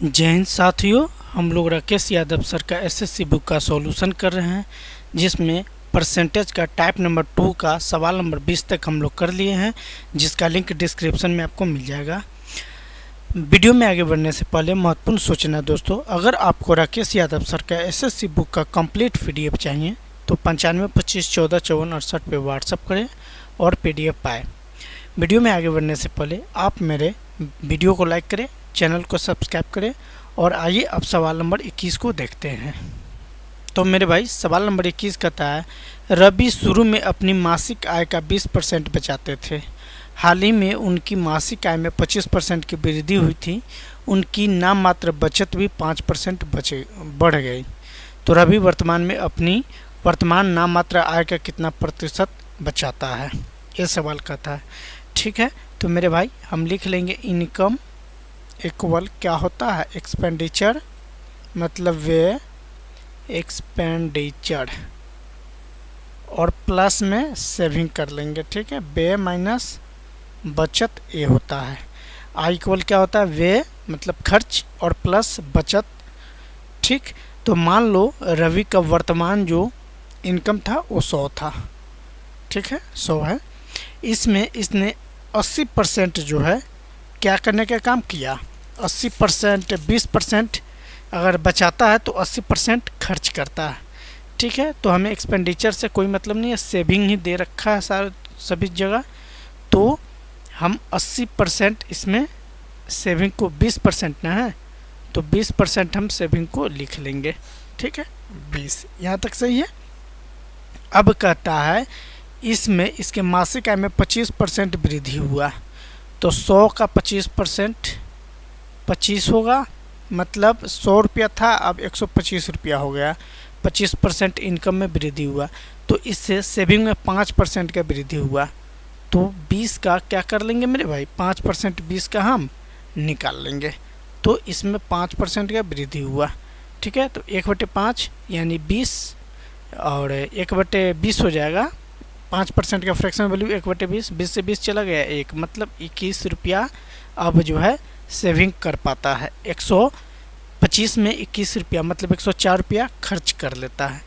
जय हिंद साथियों, हम लोग राकेश यादव सर का एसएससी बुक का सॉल्यूशन कर रहे हैं, जिसमें परसेंटेज का टाइप नंबर 2 का सवाल नंबर 20 तक हम लोग कर लिए हैं, जिसका लिंक डिस्क्रिप्शन में आपको मिल जाएगा। वीडियो में आगे बढ़ने से पहले महत्वपूर्ण सूचना दोस्तों, अगर आपको राकेश यादव सर का एसएससी बुक का कंप्लीट पीडीएफ चाहिए तो 9525145468 पे व्हाट्सअप करें और पीडीएफ पाएँ। वीडियो में आगे बढ़ने से पहले आप मेरे वीडियो को लाइक करें, चैनल को सब्सक्राइब करें और आइए अब सवाल नंबर 21 को देखते हैं। तो मेरे भाई सवाल नंबर 21 कहता है, रवि शुरू में अपनी मासिक आय का 20% बचाते थे। हाल ही में उनकी मासिक आय में 25% की वृद्धि हुई थी। उनकी नाम मात्र बचत भी 5% बढ़ गई। तो रवि वर्तमान में अपनी वर्तमान नाम मात्र आय का कितना प्रतिशत बचाता है, ये सवाल कहता है। ठीक है, तो मेरे भाई हम लिख लेंगे इनकम इक्वल क्या होता है, एक्सपेंडिचर मतलब व्यय, एक्सपेंडिचर और प्लस में सेविंग कर लेंगे। ठीक है, व्यय माइनस बचत ये होता है। आई इक्वल क्या होता है, व्यय मतलब खर्च और प्लस बचत। ठीक, तो मान लो रवि का वर्तमान जो इनकम था वो 100 था। ठीक है, 100 है। इसमें इसने 80% जो है क्या करने का काम किया, 80%, 20% अगर बचाता है तो 80% खर्च करता है। ठीक है, तो हमें एक्सपेंडिचर से कोई मतलब नहीं है, सेविंग ही दे रखा है सभी जगह। तो हम 80% इसमें सेविंग को 20% ना है, तो 20% हम सेविंग को लिख लेंगे। ठीक है, 20 यहाँ तक सही है। अब कहता है इसमें इसके मासिक आय में 25% वृद्धि हुआ, तो 100 का 25% 25 होगा, मतलब 100 रुपया था अब 125 रुपया हो गया। 25% इनकम में वृद्धि हुआ, तो इससे सेविंग में 5% का वृद्धि हुआ। तो 20 का क्या कर लेंगे मेरे भाई, 5% 20 का हम निकाल लेंगे। तो इसमें 5% का वृद्धि हुआ। ठीक है, तो 1/5 यानी 20 और 1/20 हो जाएगा। 5% का फ्रैक्शन वैल्यू 1/20, 20 से 20 चला गया 1, मतलब 21 रुपया अब जो है सेविंग कर पाता है। 125 में 21 रुपया मतलब 104 रुपया खर्च कर लेता है।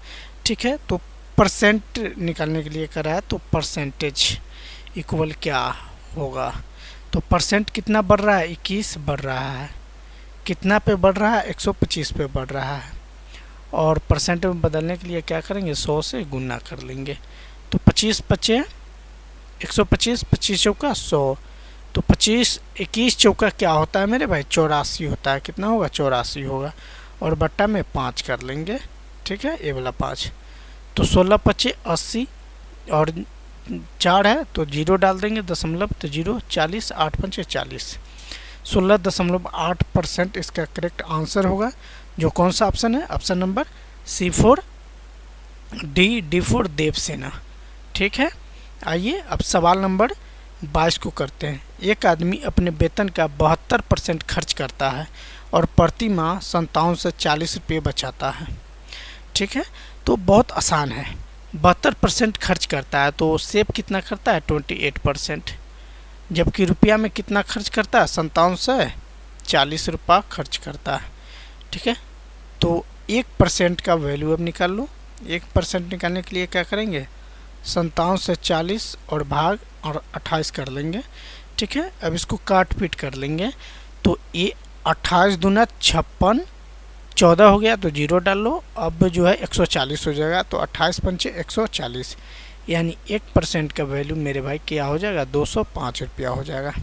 ठीक है, तो परसेंट निकालने के लिए करा है, तो परसेंटेज इक्वल क्या होगा, तो परसेंट कितना बढ़ रहा है, 21 बढ़ रहा है। कितना पे बढ़ रहा है, 125 पे बढ़ रहा है। और परसेंट में बदलने के लिए क्या करेंगे, 100 से गुना कर लेंगे। तो 25 बचे 125, 25 चौका 100, तो 25 21 चौका क्या होता है मेरे भाई, 84 होता है। कितना होगा, 84 होगा, और बट्टा में 5 कर लेंगे। ठीक है, ये वाला 5, तो 16 25 80 और 4 है तो 0 डाल देंगे, दशमलव तो 0, 40, 8 5 40, 16.8% इसका करेक्ट आंसर होगा। जो कौन सा ऑप्शन है, option number C4 D4 Devasena. ठीक है, आइए अब सवाल नंबर 22 को करते हैं। एक आदमी अपने वेतन का 72% खर्च करता है और प्रति माह 57 से 40 रुपये बचाता है। ठीक है, तो बहुत आसान है। 72% खर्च करता है तो सेव कितना करता है, 28%, जबकि रुपया में कितना खर्च करता है, 57 से 40 रुपया खर्च करता है। ठीक है, तो 1% का वैल्यू अब निकाल लो। 1% निकालने के लिए क्या करेंगे, 57 से 40 और भाग और 28 कर लेंगे। ठीक है, अब इसको काट पीट कर लेंगे, तो ये 28 दूना 56, 14 हो गया तो 0 डाल लो। अब जो है 140 हो जाएगा, तो 28 पंचे 140, यानी 1% का वैल्यू मेरे भाई क्या हो जाएगा, 205 रुपया हो जाएगा।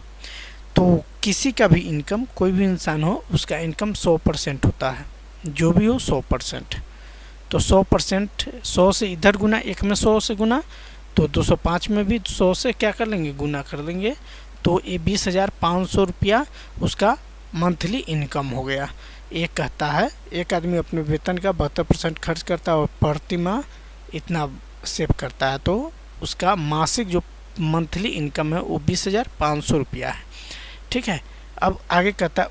तो किसी का भी इनकम, कोई भी इंसान हो, उसका इनकम 100% होता है, जो भी हो 100%। तो 100%, 100 से इधर गुना, एक में 100 से गुना, तो 205 में भी 100 से क्या कर लेंगे, गुना कर लेंगे। तो ये 20,500 रुपया उसका मंथली इनकम हो गया। एक कहता है एक आदमी अपने वेतन का 72% खर्च करता है और प्रति माह इतना सेव करता है, तो उसका मासिक जो मंथली इनकम है वो 20,500 रुपया है। ठीक है, अब आगे कहता है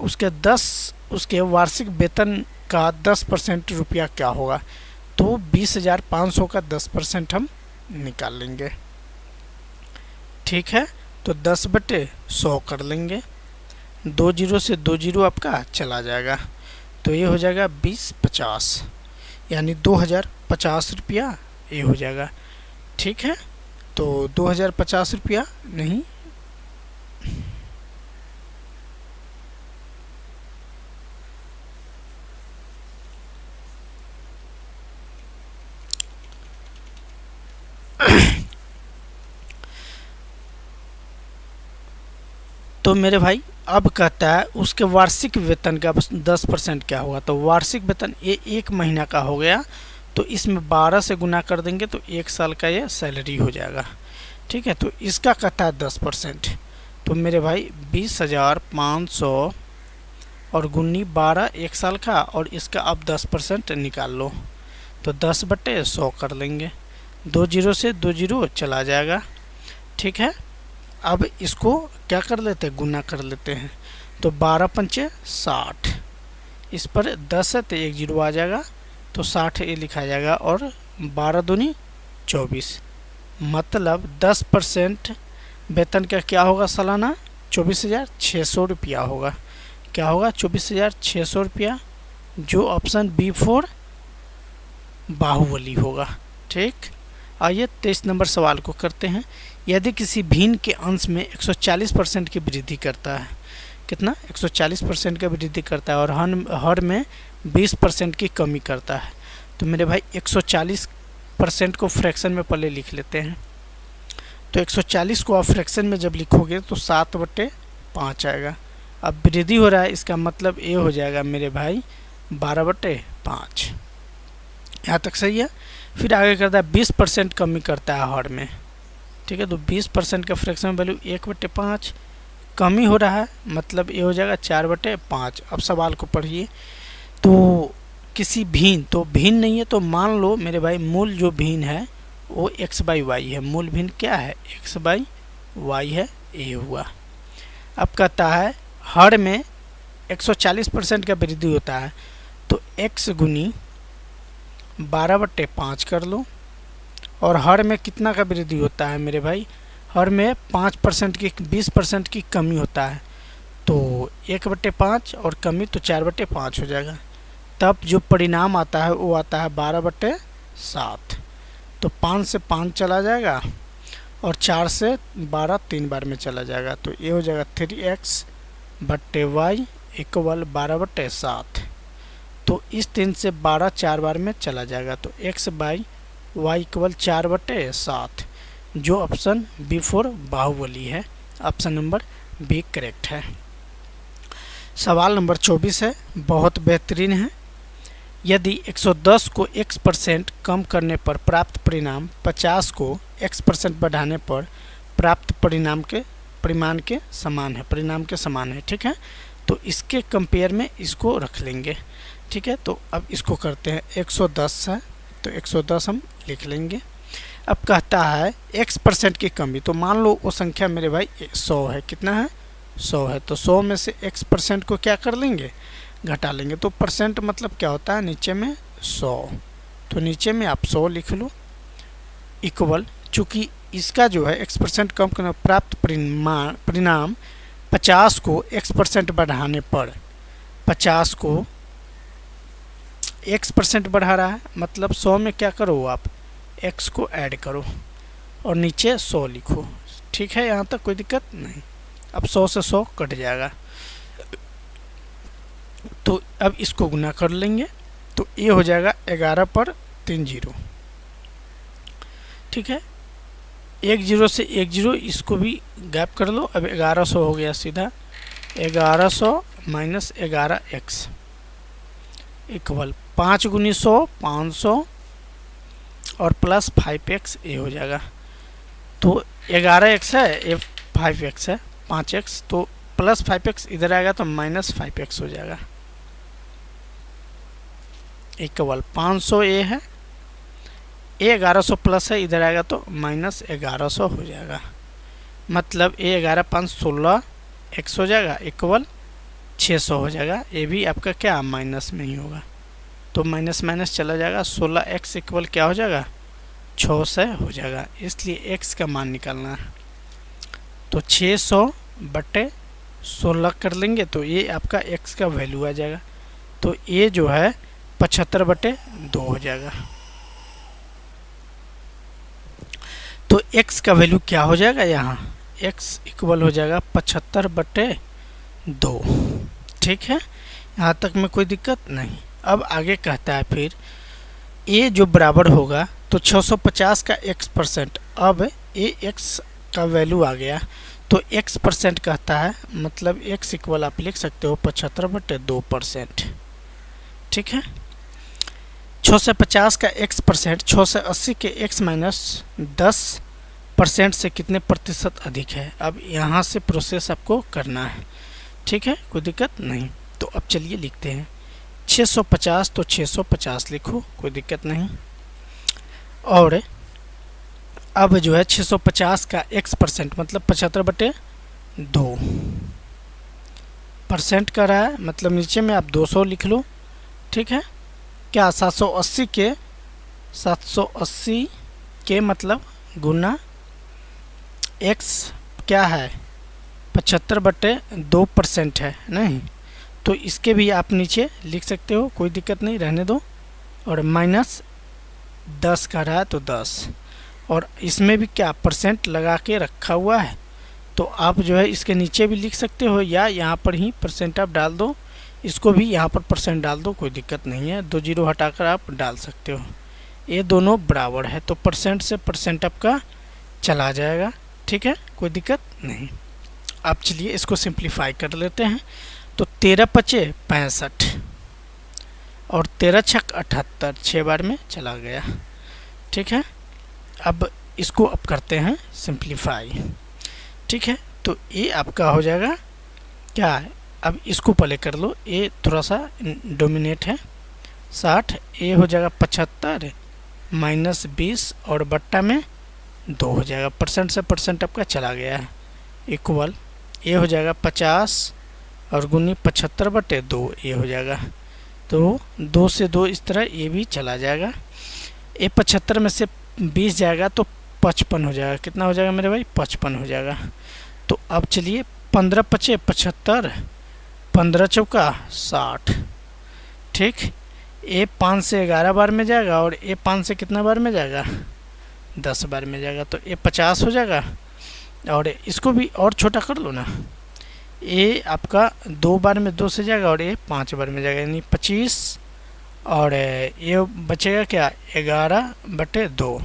उसके वार्षिक वेतन का 10% रुपया क्या होगा, तो 20,500 का 10% हम निकाल लेंगे। ठीक है, तो 10/100 कर लेंगे। 2 जीरो से 2 जीरो आपका चला जाएगा, तो ये हो जाएगा 2050, यानी 2050 रुपया ये हो जाएगा। ठीक है, तो 2050 रुपया नहीं, तो मेरे भाई अब कहता है उसके वार्षिक वेतन का 10% क्या होगा। तो वार्षिक वेतन ये 1 महीना का हो गया, तो इसमें 12 से गुना कर देंगे तो 1 साल का ये सैलरी हो जाएगा। ठीक है, तो इसका कहता है 10%, तो मेरे भाई 20,500 और गुन्नी 12 1 साल का, और इसका अब 10% निकाल लो, तो 10/100 कर लेंगे, 2 जीरो से 2 जीरो चला जाएगा। ठीक है, अब इसको क्या कर लेते हैं, गुना कर लेते हैं, तो 12 पंचे 60, इस पर 10 है तो 1 जीरो आ जाएगा, तो 60 ये लिखा जाएगा, और 12 दूनी 24, मतलब 10% वेतन का क्या होगा सालाना, 24,600 रुपया होगा। क्या होगा, 24,600 रुपया, जो ऑप्शन B4 बाहुबली होगा। ठीक, आइए 23 नंबर सवाल को करते हैं। यदि किसी भिन्न के अंश में 140% की वृद्धि करता है, कितना 140% का वृद्धि करता है, और हर में 20% की कमी करता है, तो मेरे भाई 140% को फ्रैक्शन में पहले लिख लेते हैं। तो 140 को आप फ्रैक्शन में जब लिखोगे तो 7/5 आएगा। अब वृद्धि हो रहा है, इसका मतलब ये हो जाएगा मेरे भाई 12/5। यहाँ तक सही है। फिर आगे करता है 20% कमी करता है हर में। ठीक है, तो 20% का फ्रैक्शन वैल्यू 1/5 कमी हो रहा है, मतलब ये हो जाएगा 4/5। अब सवाल को पढ़िए, तो किसी भिन्न, तो भिन्न नहीं है, तो मान लो मेरे भाई मूल जो भिन्न है वो x/y है। मूल भिन्न क्या है, x/y है, ये हुआ। अब कहता है हर में 140% का वृद्धि होता है, तो x गुनी 12/5 कर लो, और हर में कितना का वृद्धि होता है मेरे भाई, हर में 5% की 20% की कमी होता है, तो 1/5 और कमी तो 4/5 हो जाएगा। तब जो परिणाम आता है वो आता है 12/7, तो 5 से 5 चला जाएगा, और 4 से 12 3 बार में चला जाएगा, तो ये हो जाएगा 3x/y इक्वल 12/7। तो इस 3 से 12 4 बार में चला जाएगा, तो x/y इक्वल 4/7, जो ऑप्शन B4 बाहुबली है। ऑप्शन नंबर बी करेक्ट है। सवाल नंबर 24 है, बहुत बेहतरीन है। यदि 110 को x% कम करने पर प्राप्त परिणाम 50 को x% बढ़ाने पर प्राप्त परिणाम के परिमाण के समान है, परिणाम के समान है। ठीक है, तो इसके कंपेयर में इसको रख लेंगे। ठीक है, तो अब इसको करते हैं, 110 है तो 110 हम लिख लेंगे। अब कहता है x% की कमी, तो मान लो वो संख्या मेरे भाई 100 है, कितना है 100 है, तो 100 में से x% को क्या कर लेंगे, घटा लेंगे। तो परसेंट मतलब क्या होता है, नीचे में 100, तो नीचे में आप 100 लिख लो, इक्वल, चूँकि इसका जो है x% कम करने प्राप्त परिणाम 50 को x% बढ़ाने पर 50 को x% बढ़ा रहा है, मतलब 100 में क्या करो आप x को ऐड करो और नीचे 100 लिखो। ठीक है, यहाँ तक कोई दिक्कत नहीं। अब 100 से 100 कट जाएगा, तो अब इसको गुना कर लेंगे, तो ये हो जाएगा 11/30। ठीक है, 1 जीरो से 1 जीरो इसको भी गैप कर लो। अब 1100 हो गया, सीधा 1100 माइनस 11x इक्वल 5 गुनी 100 500 और प्लस 5x ये हो जाएगा। तो 11x है, ये 5x है, 5x, तो प्लस 5x इधर आएगा तो माइनस 5x हो जाएगा, इक्वल 500 ये है, ये 1100 प्लस है, इधर आएगा तो माइनस 1100 हो जाएगा। मतलब ये 11 5 16 x हो जाएगा, इक्वल 600 हो जाएगा। ये भी आपका क्या माइनस में ही होगा, तो माइनस माइनस चला जाएगा, 16x इक्वल क्या हो जाएगा 600 हो जाएगा। इसलिए x का मान निकालना है, तो 600/6 16 कर लेंगे तो ये आपका x का वैल्यू आ जाएगा। तो ये जो है 75/2 हो जाएगा। तो x का वैल्यू क्या हो जाएगा, यहाँ x इक्वल हो जाएगा 75/2। ठीक है, यहाँ तक में कोई दिक्कत नहीं। अब आगे कहता है फिर a जो बराबर होगा तो 650 का x%। अब ये x का वैल्यू आ गया तो x% कहता है, मतलब x इक्वल आप लिख सकते हो 75/2%। ठीक है, 6 से 50 का x%, 6 से 80 के x माइनस 10% से कितने प्रतिशत अधिक है। अब यहाँ से प्रोसेस आपको करना है। ठीक है, कोई दिक्कत नहीं। तो अब चलिए लिखते हैं 650, तो 650 लिखो, कोई दिक्कत नहीं। और अब जो है 650 का x% मतलब 75/2% का रहा है, मतलब नीचे में आप 200 लिख लो। ठीक है, क्या 780 के मतलब गुना x क्या है 75/2% है नहीं, तो इसके भी आप नीचे लिख सकते हो, कोई दिक्कत नहीं, रहने दो। और माइनस 10 का रहा है तो 10, और इसमें भी क्या परसेंट लगा के रखा हुआ है, तो आप जो है इसके नीचे भी लिख सकते हो या यहाँ पर ही परसेंट आप डाल दो, इसको भी यहाँ पर परसेंट डाल दो, कोई दिक्कत नहीं है। 2 जीरो हटाकर आप डाल सकते हो। ये दोनों बराबर है तो परसेंट से परसेंट आपका चला जाएगा। ठीक है, कोई दिक्कत नहीं। अब चलिए इसको सिंप्लीफाई कर लेते हैं। तो 13 पचे 65 और 13 छक 78, 6 बार में चला गया। ठीक है, अब इसको अब करते हैं सिंप्लीफाई। ठीक है, तो ये आपका हो जाएगा क्या है, अब इसको पहले कर लो, ये थोड़ा सा डोमिनेट है। 60, ये हो जाएगा 75 माइनस 20 और बट्टा में 2 हो जाएगा, परसेंट से परसेंट आपका चला गया है, इक्वल ये हो जाएगा 50 और गुनी 75/2 ये हो जाएगा। तो 2 से 2 इस तरह ये भी चला जाएगा। ये 75 में से 20 जाएगा तो 55 हो जाएगा। कितना हो जाएगा मेरे भाई, 55 हो जाएगा। तो अब चलिए 15 पचे 75, 15 चौका 60। ठीक, ये 5 से 11 बार में जाएगा और ये 5 से कितना बार में जाएगा, 10 बार में जाएगा, तो ये 50 हो जाएगा। और इसको भी और छोटा कर लो ना, ये आपका 2 बार में 2 से जाएगा और ये 5 बार में जाएगा, यानी 25 और ये बचेगा क्या 11/2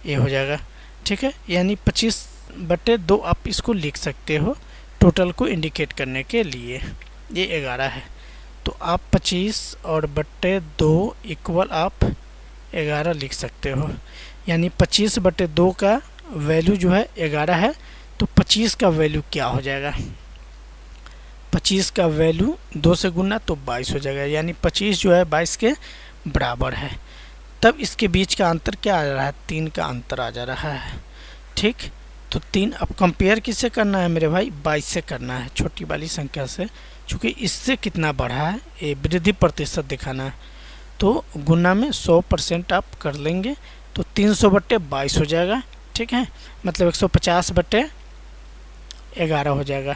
ये हो जाएगा। ठीक है, यानी 25/2 आप इसको लिख सकते हो टोटल को इंडिकेट करने के लिए। ये 11 है तो आप 25 और बट्टे 2 इक्वल आप 11 लिख सकते हो, यानी 25/2 का वैल्यू जो है 11 है। तो 25 का वैल्यू क्या हो जाएगा, 25 का वैल्यू 2 से गुना तो 22 हो जाएगा, यानी 25 जो है 22 के बराबर है। तब इसके बीच का अंतर क्या आ रहा है, 3 का अंतर आ जा रहा है। ठीक, तो 3 अब कंपेयर किससे करना है मेरे भाई, 22 से करना है, छोटी वाली संख्या से, क्योंकि इससे कितना बढ़ा है ये वृद्धि प्रतिशत दिखाना है। तो गुना में 100% आप कर लेंगे तो 300/22 हो जाएगा। ठीक है, मतलब 150/11 हो जाएगा।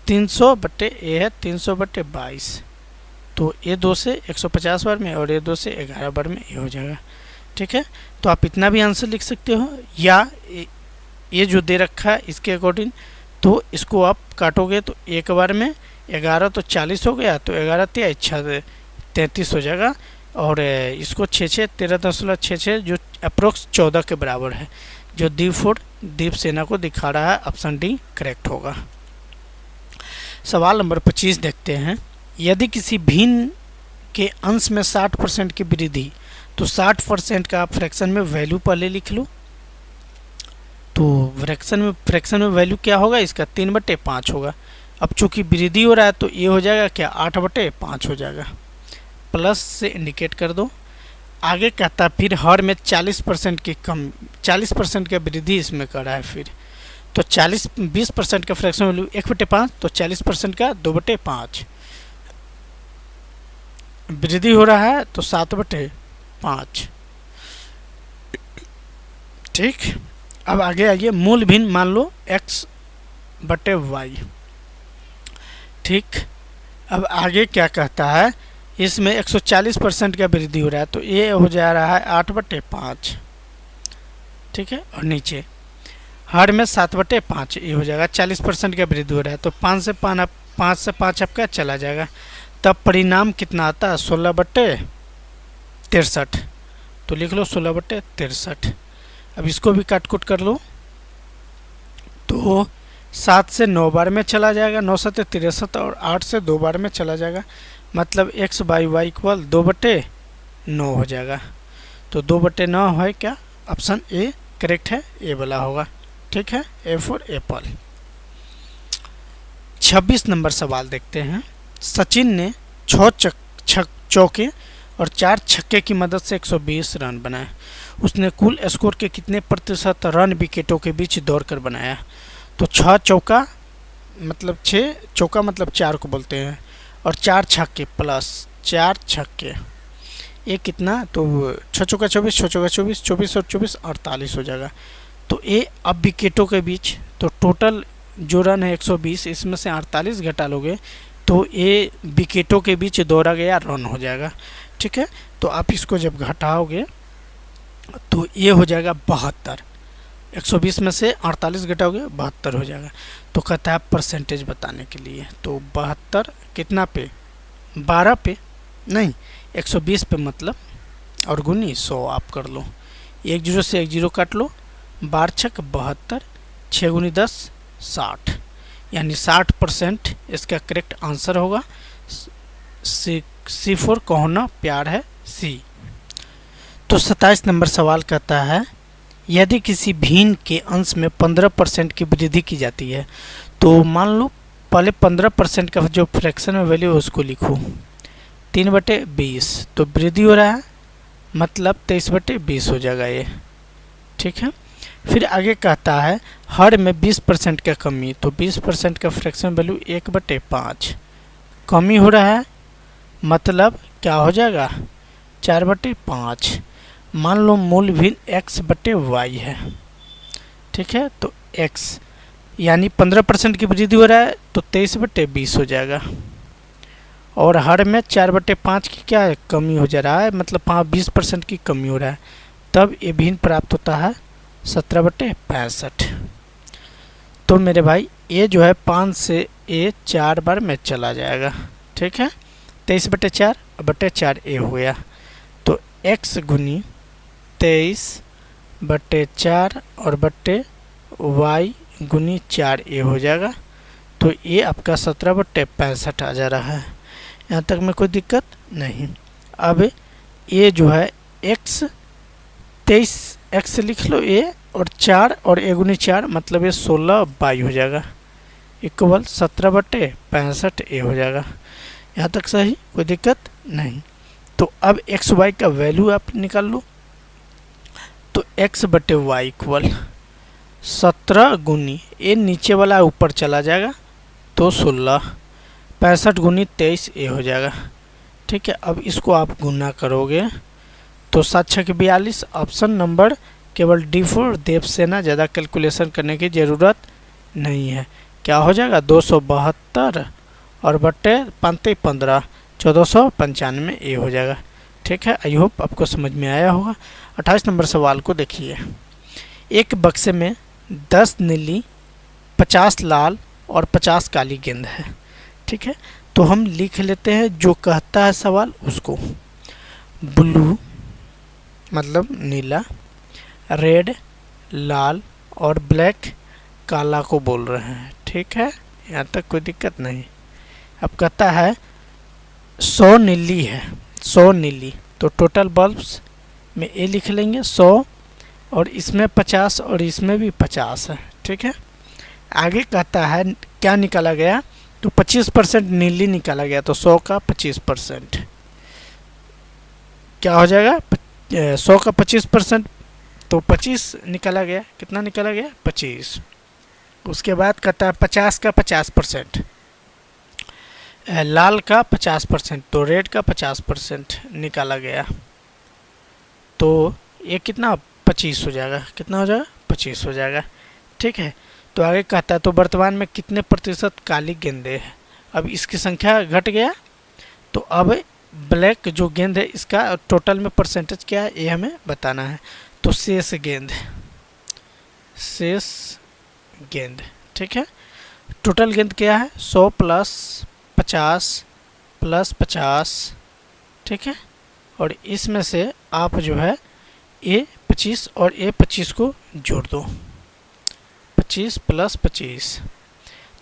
300 ये है 300/22, तो ये 2 से 150 बार में और ये 2 से 11 बार में ये हो जाएगा। ठीक है, तो आप इतना भी आंसर लिख सकते हो, या ये जो दे रखा है इसके अकॉर्डिंग, तो इसको आप काटोगे तो एक बार में 11 तो 40 हो गया, तो 11 × 33 हो जाएगा। और इसको 6 13 दशमलव 6 जो अप्रोक्स 14 के बराबर है, जो दीप सेना को दिखा रहा है। ऑप्शन डी करेक्ट होगा। सवाल नंबर 25 देखते हैं। यदि किसी भिन्न के अंश में 60% की वृद्धि, तो 60% का आप फ्रैक्शन में वैल्यू पहले लिख लो। तो फ्रैक्शन में वैल्यू क्या होगा इसका, 3/5 होगा। अब चूंकि वृद्धि हो रहा है तो ये हो जाएगा क्या, 8/5 हो जाएगा। प्लस से इंडिकेट कर दो। आगे कहता फिर हर में 40% की 40% का वृद्धि इसमें कर रहा है। फिर तो 20% का फ्रैक्शन वैल्यू 1/5, तो 40% का 2/5 वृद्धि हो रहा है, तो 7/5। ठीक, अब आगे आइए। मूल भिन्न मान लो x/y, ठीक। अब आगे क्या कहता है, इसमें 140% का वृद्धि हो रहा है, तो ये हो जा रहा है 8/5, ठीक है। और नीचे हर में 7/5, ये हो जाएगा 40% का वृद्धि हो रहा है, तो 5 से 5 आपका चला जाएगा, तब परिणाम कितना आता है 16/63। तो लिख लो 16/63। अब इसको भी काट कुट कर लो, तो 7 से 9 बार में चला जाएगा, 9 7 63, और 8 से 2 बार में चला जाएगा, मतलब x/y इक्वल 2/9 हो जाएगा। तो 2/9 है क्या, ऑप्शन ए करेक्ट है, ए वाला होगा, ठीक है। A for Apple. 26 नंबर सवाल देखते हैं। सचिन ने 6 चौके और 4 छक्के की मदद से 120 रन बनाए। उसने कुल स्कोर के कितने प्रतिशत रन विकेटों के बीच दौड़कर बनाया। तो 6 चौका मतलब 6 चौका मतलब 4 को बोलते हैं, और 4 छक्के प्लस 4 छक्के, ये कितना, तो 6 चौका 24, 6 चौका 24, 24 और 24 48 हो जाएगा। तो ये अब विकेटों के बीच, तो टोटल जो रन है 120, इसमें से 48 घटा लोगे तो ये विकेटों के बीच दौड़ा गया रन हो जाएगा, ठीक है। तो आप इसको जब घटाओगे तो ये हो जाएगा 72, 120 में से 48 घटाओगे 72 हो जाएगा। तो कहता है परसेंटेज बताने के लिए, तो 72 कितना पे, 12 पे नहीं, 120 पे मतलब, और गुनी 100 आप कर लो, 1 0 से 1 0 काट लो, 12 छक 72, 6 गुनी 10 60, यानी 60% इसका करेक्ट आंसर होगा। सी फॉर कहना प्यार है, सी। तो 27 नंबर सवाल कहता है, यदि किसी भिन्न के अंश में 15% की वृद्धि की जाती है, तो मान लो पहले 15% का जो फ्रैक्शन में वैल्यू है उसको लिखो, 3/20, तो वृद्धि हो रहा है मतलब 23/20 हो जाएगा ये, ठीक है। फिर आगे कहता है हर में 20% का कमी, तो 20% का फ्रैक्शन वैल्यू 1/5 कमी हो रहा है, मतलब क्या हो जाएगा 4/5। मान लो मूल भिन्न x/y है, ठीक है। तो x यानी 15% की वृद्धि हो रहा है, तो 23/20 हो जाएगा, और हर में 4/5 की क्या है कमी हो जा रहा है, मतलब 20% की कमी हो रहा है, तब ये भिन्न प्राप्त होता है 17/65। तो मेरे भाई ये जो है 5 से ए 4 बार में चला जाएगा, ठीक है। 23/4 ए हो गया, तो x गुनी 23/4 और बट्टे y गुनी 4a हो जाएगा। तो ये आपका 17/65 आ जा रहा है। यहाँ तक में कोई दिक्कत नहीं। अब ये जो है x 23x लिख लो ए, और 4 और ए गुनी 4 मतलब ये 16y हो जाएगा, इक्वल 17/65 ए हो जाएगा। यहाँ तक सही, कोई दिक्कत नहीं। तो अब एक्स वाई का वैल्यू आप निकाल लो, तो x/y इक्वल 17 गुनी ए नीचे वाला ऊपर चला जाएगा, तो 16, 65 गुनी 23 ए हो जाएगा, ठीक है। अब इसको आप गुना करोगे तो 7 6 42, ऑप्शन नंबर केवल D4 देवसेना, ज़्यादा कैलकुलेशन करने की ज़रूरत नहीं है। क्या हो जाएगा 272 और बट्टे 5 15, 1495 ए हो जाएगा, ठीक है। आई होप आपको समझ में आया होगा। 28 नंबर सवाल को देखिए। एक बक्से में 10 नीली, 50 लाल और 50 काली गेंद है, ठीक है। तो हम लिख लेते हैं जो कहता है सवाल उसको। ब्लू मतलब नीला, रेड लाल और ब्लैक काला को बोल रहे हैं, ठीक है। यहाँ तक कोई दिक्कत नहीं। अब कहता है 100 नीली है, 100 नीली, तो टोटल बल्ब्स में ए लिख लेंगे 100, और इसमें 50 और इसमें भी 50 है, ठीक है। आगे कहता है क्या निकाला गया, तो 25% नीली निकाला गया, तो 100 का 25% क्या हो जाएगा, 100 का 25%, तो 25 निकाला गया, कितना निकाला गया 25। उसके बाद कहता है 50 का 50%, लाल का 50%, तो रेड का 50% निकाला गया, तो ये कितना 25 हो जाएगा, कितना हो जाएगा 25 हो जाएगा, ठीक है। तो आगे कहता है तो वर्तमान में कितने प्रतिशत काली गेंदें हैं, अब इसकी संख्या घट गया, तो अब ब्लैक जो गेंद है इसका टोटल में परसेंटेज क्या है ये हमें बताना है। तो शेष गेंद, ठीक है, टोटल गेंद क्या है 100 प्लस 50 प्लस 50, ठीक है, और इसमें से आप जो है A25 और A25 को जोड़ दो, 25 प्लस 25,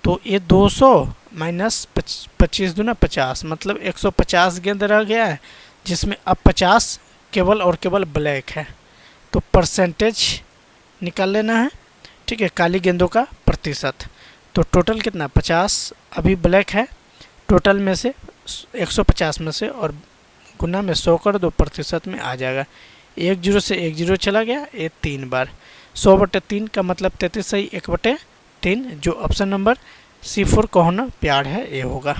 तो ये 200 माइनस 25 दूना 50, मतलब 150 गेंद रह गया है, जिसमें अब 50 केवल और केवल ब्लैक है। तो परसेंटेज निकाल लेना है, ठीक है, काली गेंदों का प्रतिशत। तो टोटल कितना 50 अभी ब्लैक है, टोटल में से 150 में से और गुना में 100 कर दो, प्रतिशत में आ जाएगा। 1 0 से 1 0 चला गया, ये 3 बार, 100/3 का मतलब 33 सही 1/3, जो ऑप्शन नंबर C4 का होना प्यार है ये होगा।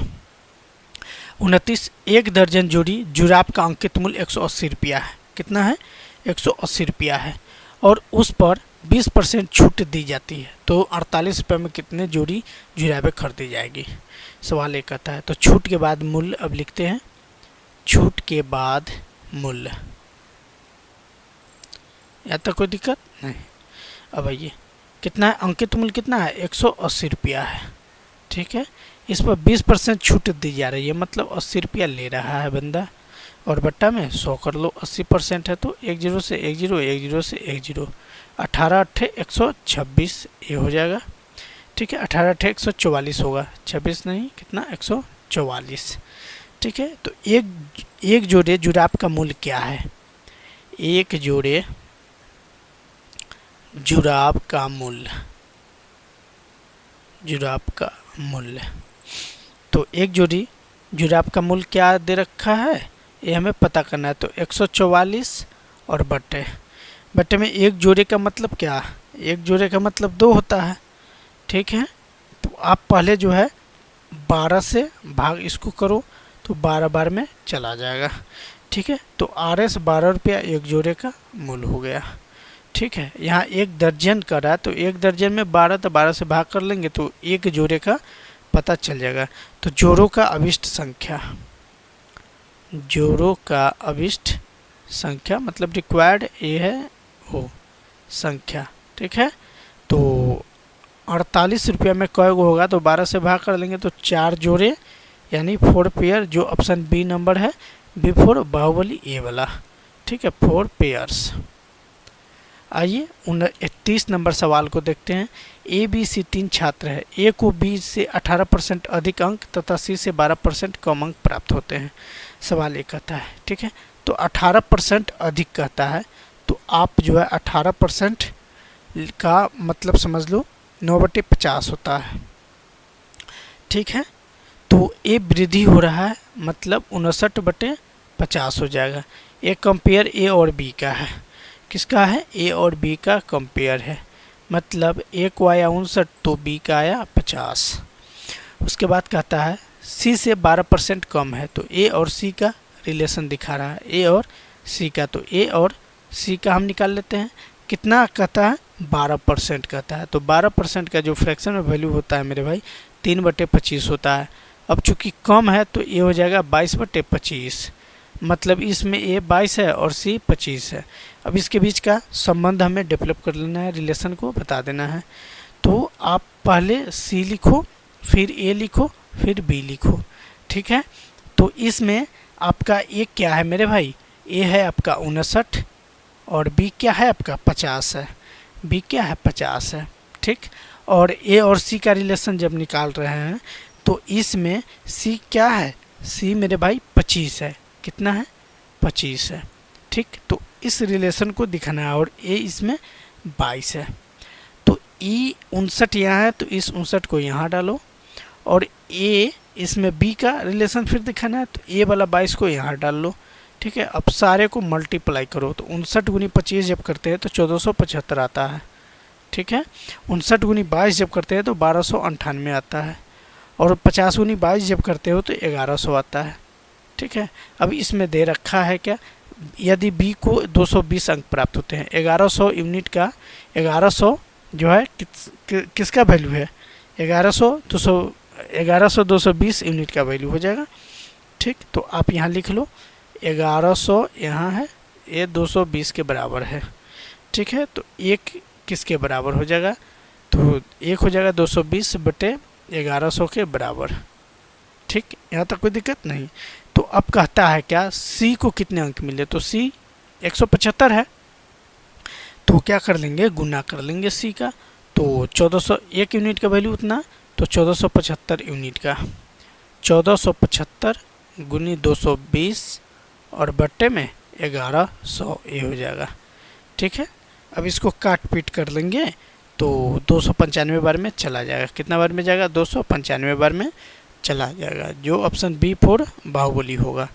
29 एक दर्जन जोड़ी जुराब का अंकित मूल्य 180 रुपया है। कितना है 180 रुपया है, और उस पर 20% छूट दी जाती है, तो 48 रुपये में कितने जोड़ी जुराबें खरीदी जाएगी। सवाल एक आता है। तो छूट के बाद मूल्य अब लिखते हैं, छूट के बाद मूल्य, या तो कोई दिक्कत नहीं। अब आइए कितना है, अंकित मूल्य कितना है 180 रुपया है, ठीक है, इस पर 20% छूट दी जा रही है, मतलब 80 रुपया ले रहा है बंदा, और बट्टा में 100 कर लो, 80% है तो 1 0 से 1 0, 1 0 से 1 0, 18 8 126 ये हो जाएगा, ठीक है, 18 8 144 होगा, 26 नहीं कितना 144, ठीक है। तो एक जोड़े जुराब का मूल्य क्या है, एक जोड़े जुराब का मूल्य, तो एक जोड़ी जुराब का मूल्य क्या दे रखा है ये हमें पता करना है। तो 144 और बट्टे में एक जोड़े का मतलब क्या, एक जोड़े का मतलब 2 होता है, ठीक है। तो आप पहले जो है 12 से भाग इसको करो, तो 12 बार में चला जाएगा, ठीक है। तो RS 12 रुपया एक जोड़े का मूल्य हो गया, ठीक है। यहाँ एक दर्जन का रहा है, तो एक दर्जन में 12, तो 12 से भाग कर लेंगे तो एक जोड़े का पता चल जाएगा। तो जोड़ों का अभिष्ट संख्या, मतलब रिक्वायर्ड ये है वो संख्या, ठीक है। तो 48 रुपया में कय गो होगा, तो 12 से भाग कर लेंगे तो 4 जोड़े, यानी 4 पेयर, जो ऑप्शन बी नंबर है, B4 बाहुबली ए वाला, ठीक है, 4 पेयर्स। आइए 29 नंबर सवाल को देखते हैं। ABC 3 छात्र है, A को B से 18% अधिक अंक तथा C से 12% कम अंक प्राप्त होते हैं। सवाल ये कहता है, ठीक है, तो 18% अधिक कहता है, तो आप जो है 18% का मतलब समझ लो 9/50 होता है, ठीक है। तो ए वृद्धि हो रहा है, मतलब 59/50 हो जाएगा। एक कंपेयर A और B का है, किसका है, A और B का कंपेयर है, मतलब A को आया 59 तो B का आया 50। उसके बाद कहता है C से 12% कम है, तो A और C का रिलेशन दिखा रहा है, A और C का, तो A और C का हम निकाल लेते हैं। कितना कहता है 12% कहता है, तो 12% का जो फ्रैक्शन में वैल्यू होता है मेरे भाई 3/25 होता है। अब चूंकि कम है तो ये हो जाएगा 22/25, मतलब इसमें A 22 है और C 25 है। अब इसके बीच का संबंध हमें डेवलप कर लेना है, रिलेशन को बता देना है। तो आप पहले C लिखो, फिर A लिखो, फिर B लिखो, ठीक है। तो इसमें आपका A क्या है मेरे भाई, A है आपका 59 और B क्या है आपका 50 है, B क्या है 50 है, ठीक। और A और C का रिलेशन जब निकाल रहे हैं तो इसमें C क्या है, C मेरे भाई 25 है, कितना है 25 है, ठीक। तो इस रिलेशन को दिखाना है, और A इसमें 22 है, तो E 59 यहाँ है, तो इस 59 को यहाँ डालो, और A इसमें B का रिलेशन फिर दिखाना है, तो A वाला 22 को यहाँ डाल लो, ठीक है। अब सारे को मल्टीप्लाई करो, तो 59 गुनी 25 जब करते हैं तो 1475 आता है, ठीक है। 59 गुनी 22 जब करते हैं तो 1298 आता है, और 50 गुनी 22 जब करते हो तो 1100 आता है, ठीक है। अब इसमें दे रखा है क्या, यदि B को 220 अंक प्राप्त होते हैं, 1100 यूनिट का 1100 जो है किसका वैल्यू है, 1100 1100 220 यूनिट का वैल्यू हो जाएगा। ठीक, तो आप यहाँ लिख लो 1100 यहाँ है, ये 220 के बराबर है। ठीक है, तो एक किसके बराबर हो जाएगा, तो एक हो जाएगा 220 बटे 1100 के बराबर। ठीक, यहाँ तक कोई दिक्कत नहीं। तो अब कहता है क्या, सी को कितने अंक मिले, तो सी 175 है, तो क्या कर लेंगे, गुना कर लेंगे सी का। तो 1401 यूनिट का वैल्यू उतना, तो 1475 यूनिट का 1475 गुनी 220 और बट्टे में 1100 ये हो जाएगा। ठीक है, अब इसको काट पीट कर लेंगे तो 295 बार में चला जाएगा। कितना बार में जाएगा, 295 बार में चला जाएगा, जो ऑप्शन बी 4 बाहुबली होगा।